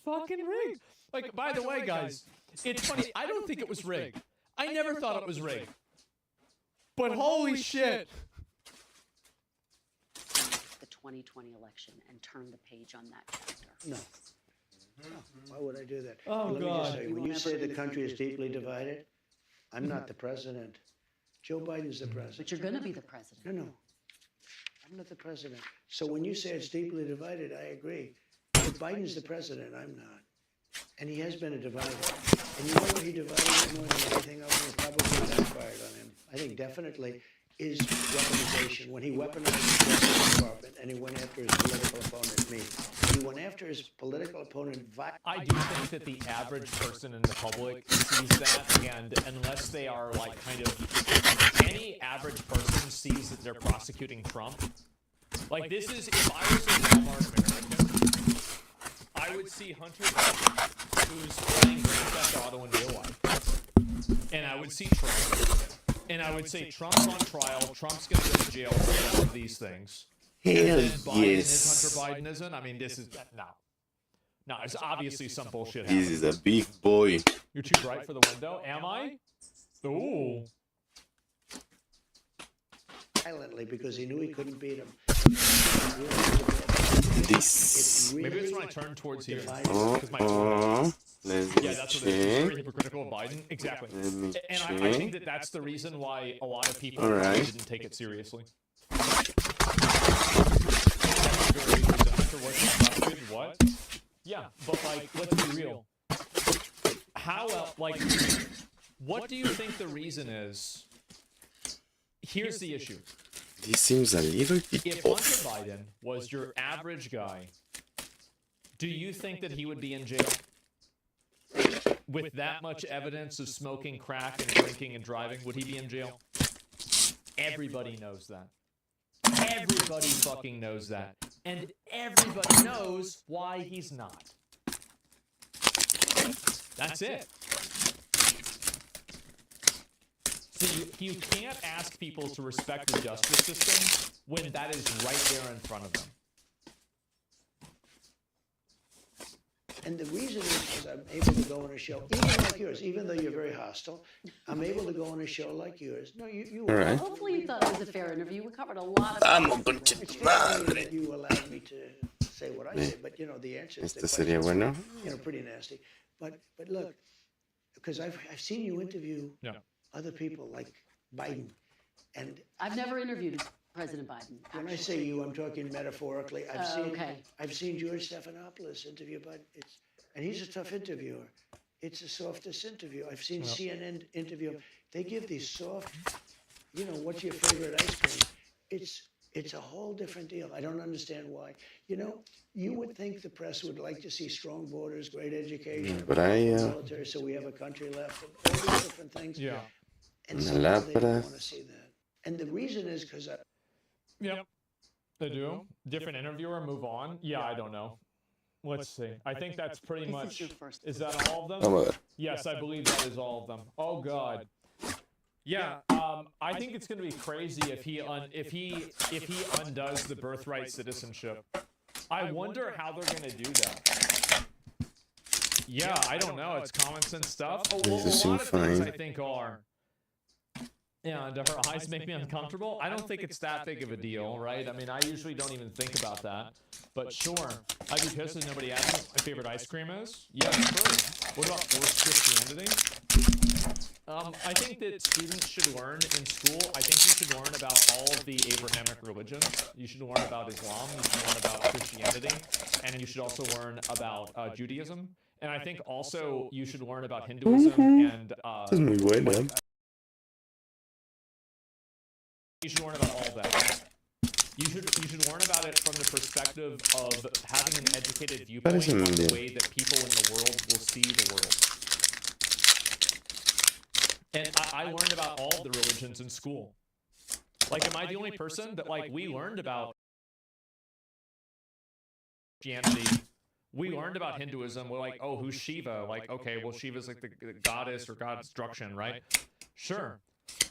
fucking rigged. Like, by the way, guys, it's funny. I don't think it was rigged. I never thought it was rigged. But holy shit. The 2020 election and turn the page on that chapter. No. No. Why would I do that? Oh, Let me God. just say, when you say the country is deeply divided, I'm not the president. Joe Biden's the president. But you're going to be the president. No. I'm not the president. So when you say it's deeply divided, I agree. But Biden's the president, I'm not. And he has been a divider. And you know what he divided more than anything else, and it probably backfired on him. I think definitely is weaponization. When he weaponized the Justice Department and he went after his political opponent, me. He went after his political opponent. I do think that the average person in the public sees that, and unless they are like kind of, any average person sees that they're prosecuting Trump. Like, this is, if I was a Walmart American, I would see Hunter Biden, who's playing Grand Theft Auto in real life, and I would see Trump, and I would say Trump's on trial, Trump's going to go to jail for all of these things. Hell And then Biden yes. is Hunter Biden isn't. I mean, this is no, it's obviously some bullshit. This happening. is a big boy. You're too bright for the window. Am I? Ooh. Violently because he knew he couldn't beat him. This. Maybe it's when I turn towards here. Oh, Because my let's yeah, that's what it is. It's check. very hypocritical of Biden. Exactly. Let me And I check. think that that's the reason why a lot of people Alright. didn't take it seriously. What? Yeah, but like, let's be real. How, like, what do you think the reason is? Here's the issue. This seems a little bit If off. Hunter Biden was your average guy, do you think that he would be in jail? With that much evidence of smoking crack and drinking and driving, would he be in jail? Everybody knows that. Everybody fucking knows that. And everybody knows why he's not. That's it. So you can't ask people to respect the justice system when that is right there in front of them. And the reason is because I'm able to go on a show, even like yours, even though you're very hostile, I'm able to go on a show like yours. No, you All right. Hopefully you thought it was a fair interview. We covered a lot of Vamos, concha It's tu fair madre. that you allowed me to say what I say, but you know, the answer is Esto sería bueno. you know, pretty nasty. But look, because I've seen you interview Yeah. other people like Biden, and I've never interviewed President Biden. when I say you, I'm talking metaphorically. Okay. I've seen George Stephanopoulos interview Biden, and he's a tough interviewer. It's the softest interview. I've seen CNN interview him. They give these soft, you know, what's your favorite ice cream? It's a whole different deal. I don't understand why. You know, you would think the press would like to see strong borders, great education, But I, military, so we have a country left, and all these different things. Yeah. And somehow they don't lámpara. want to see that. And the reason is because Yep. They do. Different interviewer, move on. Yeah, I don't know. Let's see. I think that's pretty This is much. your first Is that all of them? Vamos a ver. Yes, I believe that is all of them. Oh God. Yeah, I think it's going to be crazy if he undoes the birthright citizenship. I wonder how they're going to do that. Yeah, I don't know. It's common sense stuff. Oh, well, This a lot seems of things fine. I think are. Yeah, and her eyes make me uncomfortable. I don't think it's that big of a deal, right? I mean, I usually don't even think about that. But sure, I'd be pissed if nobody asked me what my favorite ice cream is. Yeah, true. What about forced Christianity? I think that students should learn in school. I think you should learn about all of the Abrahamic religions. You should learn about Islam. You should learn about Christianity. And you should also learn about Judaism. And I think also you should learn about Hinduism and Esto es muy bueno. you should learn about all that. You should learn about it from the perspective of having an educated viewpoint Parece on muy the bien. way that people in the world will see the world. And I learned about all the religions in school. Like, am I the only person that, like, we learned about Christianity? We learned about Hinduism. We're like, oh, who's Shiva? Like, okay, well, Shiva's like the goddess or god destruction, right? Sure.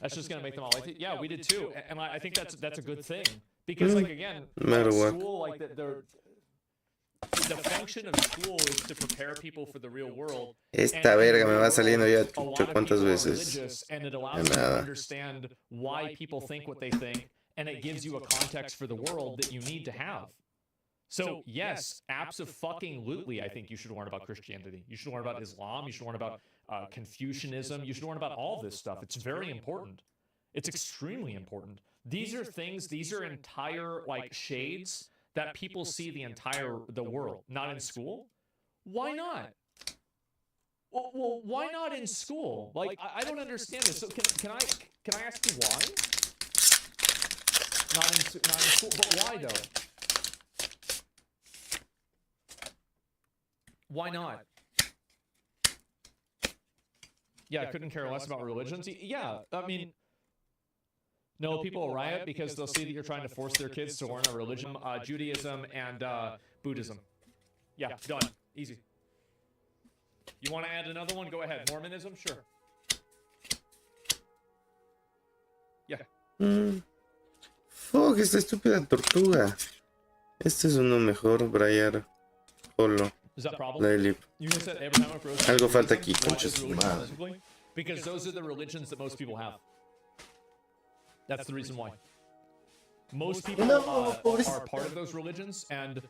That's just going to make them all like, yeah, we did too. And I think that's a good thing. Because, like, again, No matter what. school, like, they're, the function of school is to prepare people for the real world. Esta verga me va saliendo ya A lot chucho of cuántas people are veces. religious, and it allows you to Nada. understand why people think what they think, and it gives you a context for the world that you need to have. So yes, abso-fucking-lutely, I think you should learn about Christianity. You should learn about Islam. You should learn about Confucianism. You should learn about all this stuff. It's very important. It's extremely important. These are things. These are entire like shades that people see the world. Not in school. Why not? Well, why not in school? Like I don't understand this. So can I ask you why? Not in school, but why though? Why not? Yeah, I couldn't care less about religions. Yeah, I mean, no, people will riot because they'll see that you're trying to force their kids to learn a religion, Judaism and Buddhism. Yeah, done. Easy. You want to add another one? Go ahead. Mormonism? Sure. Yeah. Fuck, esta estúpida tortuga. Este es uno mejor, Briar. Holo. Is that a problem? Lailip. You just said Abrahamic religion. Algo falta aquí, Why concha is su religion madre. specifically? Because those are the religions that most people have. That's the reason why. Most people are part of those religions, and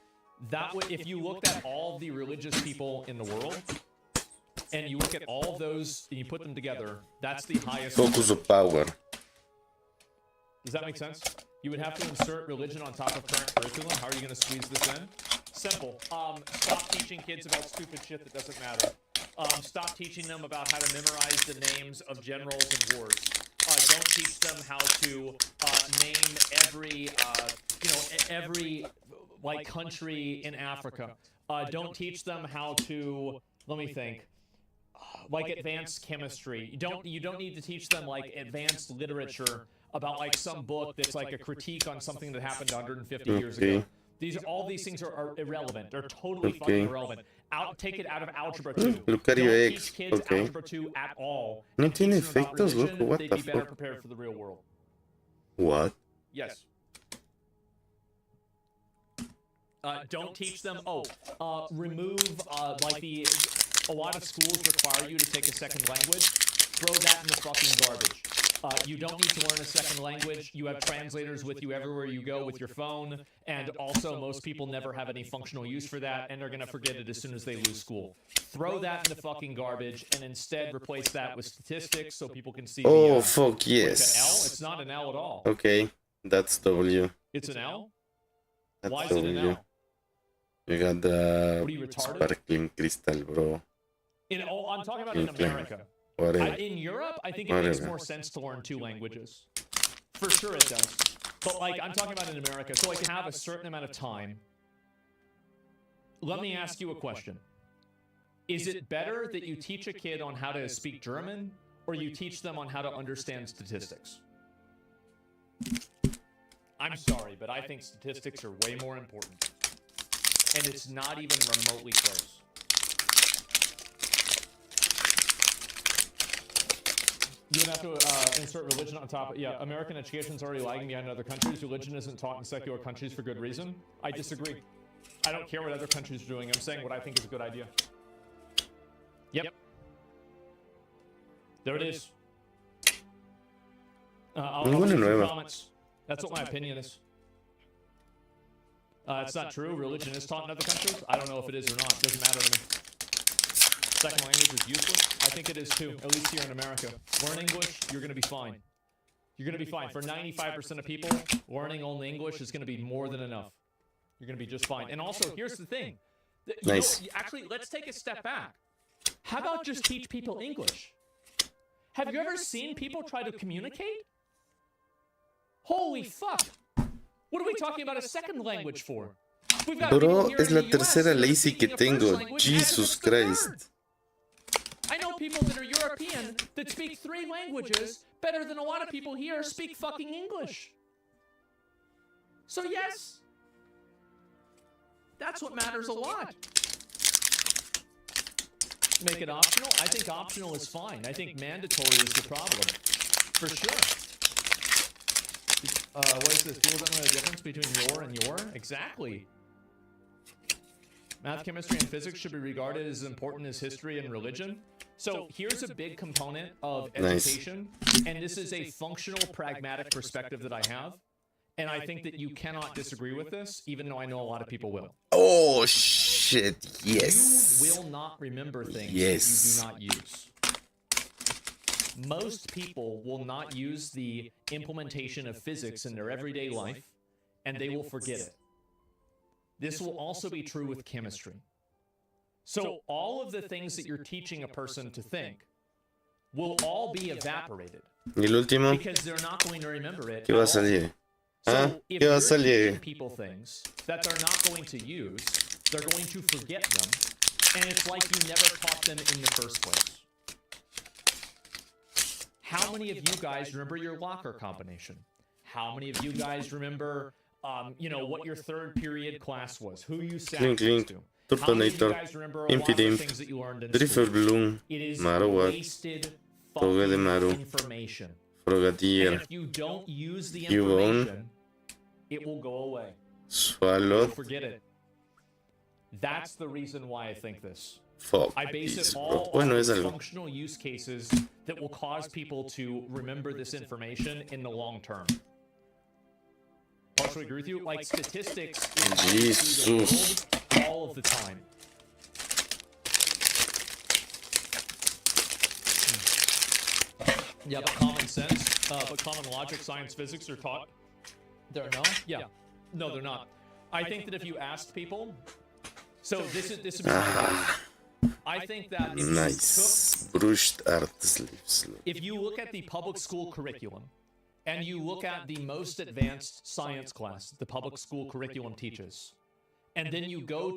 that way, if you looked at all the religious people in the world, and you look at all those, and you put them together, that's the highest. Focus of power. Does that make sense? You would have to insert religion on top of current curriculum. How are you going to squeeze this in? Simple. Stop teaching kids about stupid shit that doesn't matter. Stop teaching them about how to memorize the names of generals and wars. Don't teach them how to name every, every like country in Africa. Don't teach them how to. Let me think. Like advanced chemistry. You don't need to teach them like advanced literature about like some book that's like a critique on something that happened 150 years ago. All these things are irrelevant. They're totally fucking irrelevant. Take it out of algebra 2. Lucario Don't X, teach kids okay. algebra 2 at all. No Teach tiene them about efectos, religion, loco, what they'd the be better fuck? prepared for the real world. What? Yes. Don't teach them. Remove like a lot of schools require you to take a second language. Throw that in the fucking garbage. You don't need to learn a second language. You have translators with you everywhere you go with your phone, and also most people never have any functional use for that, and they're gonna forget it as soon as they lose school. Throw that in the fucking garbage, and instead replace that with statistics so people can see. Oh, the, fuck wait, the L? yes. It's not an L at all. Okay, that's W. It's an L. That's Why is it an W. L? You got the What are you, retarded? sparkling crystal, bro. I'm talking about in Okay. America. Whatever. In Europe, I think it makes Whatever. more sense to learn 2 languages. For sure it does. But like, I'm talking about in America, so I can have a certain amount of time. Let me ask you a question. Is it better that you teach a kid on how to speak German, or you teach them on how to understand statistics? I'm sorry, but I think statistics are way more important. And it's not even remotely close. You would have to insert religion on top. Yeah, American education is already lagging behind other countries. Religion isn't taught in secular countries for good reason. I disagree. I don't care what other countries are doing. I'm saying what I think is a good idea. Yep. There it is. I'll Ninguna read some nueva. comments. That's what my opinion is. It's not true. Religion is taught in other countries. I don't know if it is or not. It doesn't matter to me. Second language is useless. I think it is too, at least here in America. Learn English, you're going to be fine. You're going to be fine. For 95% of people, learning only English is going to be more than enough. You're going to be just fine. And also, here's the thing. Nice. Actually, let's take a step back. How about just teach people English? Have you ever seen people try to communicate? Holy fuck. What are we talking about a second language for? We've got people Bro, here es in la the US tercera that are lazy que speaking a first tengo. language and Jesus it's the Christ. third. I know people that are European that speak 3 languages better than a lot of people here speak fucking English. So yes, that's what matters a lot. Make it optional? I think optional is fine. I think mandatory is the problem. For sure. What is this? People don't know the difference between your and your? Exactly. Math, chemistry, and physics should be regarded as important as history and religion. So here's a big component of Nice. education, and this is a functional, pragmatic perspective that I have. And I think that you cannot disagree with this, even though I know a lot of people will. Oh shit, yes. You will not remember things Yes. that you do not use. Most people will not use the implementation of physics in their everyday life, and they will forget it. This will also be true with chemistry. So all of the things that you're teaching a person to think will all be evaporated Y el último, because they're not going to remember it. ¿qué va a at all. salir? So Ah, if ¿qué va you're a salir? teaching people things that they're not going to use, they're going to forget them, and it's like you never taught them in the first place. How many of you guys remember your locker combination? How many of you guys remember, what your third period class was? Who you sat Clink, next clink. to? How many of you Turtonator. guys remember a lot of the Impidimp. things that you learned in Drifter school? Bloom. It is Marowak. wasted Toge de fucking Maru. information. And Frogatier. if you don't use the Cubone. information, it will go away. You'll Swallow. forget it. That's the reason why I think this. Fuck I base this, it bro. all Bueno, on es algo. functional use cases that will cause people to remember this information in the long term. Partially agree with you. Like statistics is going through the Jesus. world all of the time. Yeah, but common sense, but common logic, science, physics are taught. They're no? Yeah. No, they're not. I think that if you asked people, so this is I think that if you took Nice. Brushed art sleeves. if you look at the public school curriculum and you look at the most advanced science class the public school curriculum teaches, and then you go